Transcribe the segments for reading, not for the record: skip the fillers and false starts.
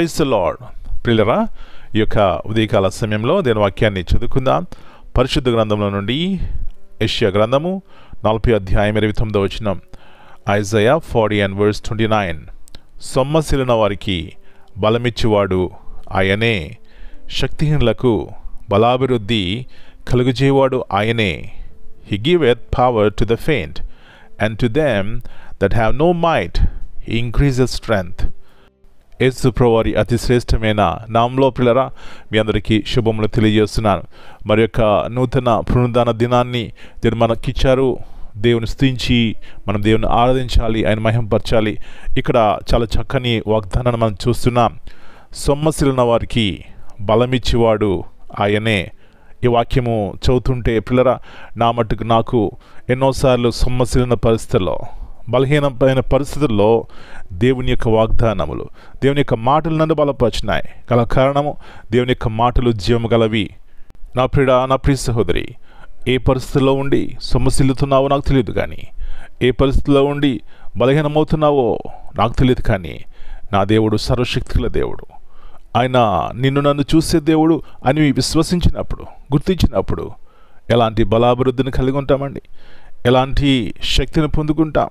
Praise the lord. ప్రియులరా, ఈ యొక్క ఉదయకాల సమయంలో దేని వాక్యాన్ని చదువుకుందాం. పరిశుద్ధ గ్రంథంలో నుండి యెషయా గ్రంథము 40 అధ్యాయం 29వ వచనం. ఐజయా 40:29. సొమ్మసిలిన వారికి బలమిచ్చువాడు ఆయనే, శక్తిహీనులకు బలాభివృద్ధి కలుగజేవాడు ఆయనే. He giveth power to the faint, and to them that have no might he increases strength. యేసు ప్రభువారి అతి శ్రేష్టమైన నామంలో ప్రియులారా మీ అందరికీ శుభములు తెలియజేస్తున్నాను. మరి యొక్క నూతన పునరుద్ధాన దినాన్ని దేవుడు మనకిచ్చారు. దేవుని స్తుతించి మనం దేవుని ఆరాధించాలి, ఆయన మహిమపరచాలి. ఇక్కడ చాలా చక్కని వాగ్దానాన్ని మనం చూస్తున్నాం. సొమ్మసిలిన వారికి బలమిచ్చేవాడు ఆయనే. ఈ వాక్యము చదువుతుంటే పిల్లరా, నా మట్టుకు నాకు ఎన్నోసార్లు సొమ్మసిలిన పరిస్థితుల్లో, బలహీనమైన పరిస్థితుల్లో దేవుని యొక్క వాగ్దానములు, దేవుని యొక్క మాటలు నన్ను బలపరిచినాయి. గల కారణము దేవుని యొక్క మాటలు జీవము గలవి. నా ప్రియుడా, నా ప్రియ సహోదరి, ఏ పరిస్థితుల్లో ఉండి సొమ్మసిల్లుతున్నావో నాకు తెలియదు, కానీ ఏ పరిస్థితుల్లో ఉండి బలహీనమవుతున్నావో నాకు తెలియదు, కానీ నా దేవుడు సర్వశక్తిగల దేవుడు. ఆయన నిన్ను నన్ను చూసే దేవుడు అని విశ్వసించినప్పుడు, గుర్తించినప్పుడు ఎలాంటి బలాభివృద్ధిని కలిగి ఉంటామండి, ఎలాంటి శక్తిని పొందుకుంటాం.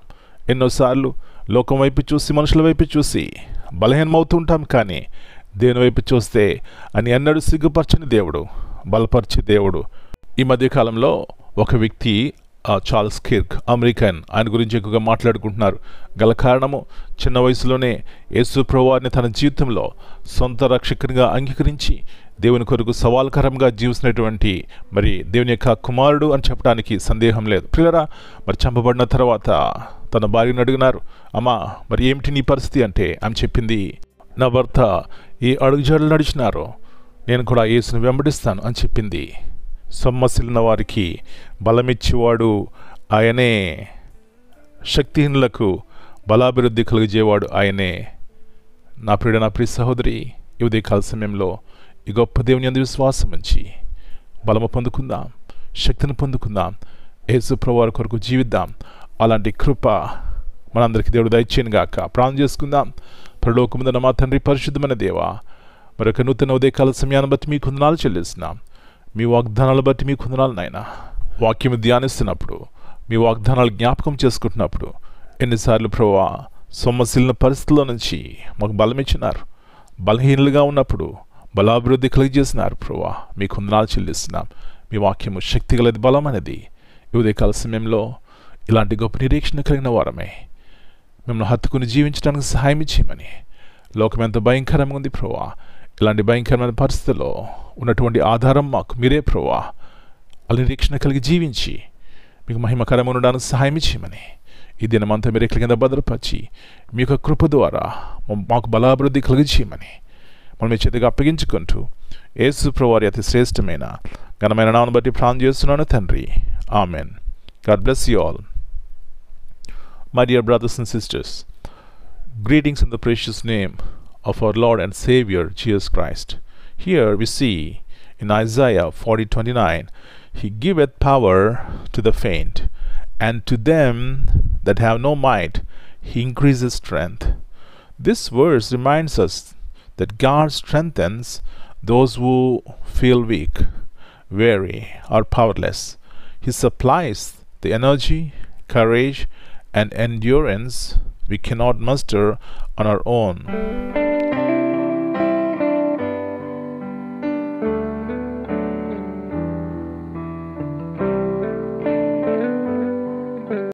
ఎన్నోసార్లు లోకం వైపు చూసి, మనుషుల వైపు చూసి బలహీనమవుతూ ఉంటాం, కానీ దేవుని వైపు చూస్తే అని ఎన్నడూ సిగ్గుపరచని దేవుడు, బలపరిచే దేవుడు. ఈ మధ్యకాలంలో ఒక వ్యక్తి, చార్ల్స్ కిర్క్, అమెరికన్, ఆయన గురించి ఎక్కువగా మాట్లాడుకుంటున్నారు. గల కారణము చిన్న వయసులోనే యేసు ప్రభువారిని తన జీవితంలో సొంత రక్షకునిగా అంగీకరించి దేవుని కొరకు సవాల్కరంగా జీవిస్తున్నటువంటి మరి దేవుని యొక్క కుమారుడు అని చెప్పడానికి సందేహం లేదు. ప్రియులారా, మరి చంపబడిన తర్వాత తన భార్యను అడిగినారు, అమ్మా మరి ఏమిటి నీ పరిస్థితి అంటే ఆమె చెప్పింది, నా భర్త ఏ అడుగుజాడలు నడిచినారో నేను కూడా యేసును వెంబడిస్తాను అని చెప్పింది. సొమ్మసిలిన వారికి బలమిచ్చేవాడు ఆయనే, శక్తిహీనులకు బలాభివృద్ధి కలిగజేవాడు ఆయనే. నా ప్రియుడ, నా ప్రియ సహోదరి, ఈ ఉదయకాల సమయంలో ఈ గొప్ప దేవుని యందు విశ్వాసం ఉంచి బలము పొందుకుందాం, శక్తిని పొందుకుందాం, యేసు ప్రభువారి కొరకు జీవిద్దాం. అలాంటి కృప మనందరికీ దేవుడు దయచేయను గాక. ప్రార్థన చేసుకుందాం. పరలోకముందున్న మా తండ్రి, పరిశుద్ధమైన దేవా, మరొక నూతన ఉదయకాల సమయాన్ని బట్టి మీకు వందనాలు చెల్లిస్తున్నాం. మీ వాగ్దానాలు బట్టి మీకు వందనాలు నాయనా. వాక్యము ధ్యానిస్తున్నప్పుడు, మీ వాగ్దానాలు జ్ఞాపకం చేసుకుంటున్నప్పుడు ఎన్నిసార్లు ప్రభువా సొమ్మసిలిన పరిస్థితుల్లో నుంచి మాకు బలం ఇచ్చినారు. బలహీనులుగా ఉన్నప్పుడు బలాభివృద్ధి కలిగజేసినారు ప్రభువా, మీకు వందనాలు చెల్లిస్తున్నాం. మీ వాక్యము శక్తిగలది, బలమైనది. ఈ ఉదయకాల సమయంలో ఇలాంటి గొప్ప నిరీక్షణ కలిగిన వారమే మిమ్మల్ని హత్తుకుని జీవించడానికి సహాయం ఇచ్చేయమని. లోకం ఎంత భయంకరంగా ఉంది ప్రభువా, ఇలాంటి భయంకరమైన పరిస్థితుల్లో ఉన్నటువంటి ఆధారం మాకు మీరే ప్రభువా. అలా నిరీక్షణ కలిగి జీవించి మీకు మహిమకరంగా ఉండడానికి సహాయం ఇచ్చేయమని ఈ దినమంతా మీరు ఎక్కడి కింద భద్రపరిచి మీ యొక్క కృప ద్వారా మాకు బలాభివృద్ధి కలిగించేయమని మనం మీ చేతిగా అప్పగించుకుంటూ యేసు ప్రభువారి అతి శ్రేష్టమైన ఘనమైన నామమును బట్టి ప్రార్థన చేస్తున్నాను తండ్రి. Amen. God bless you all. My dear brothers and sisters, greetings in the precious name of our Lord and Savior Jesus Christ. Here we see in Isaiah 40:29, He giveth power to the faint, and to them that have no might He increases strength. This verse reminds us that God strengthens those who feel weak, weary, or powerless. He supplies the energy, courage, and endurance we cannot muster on our own.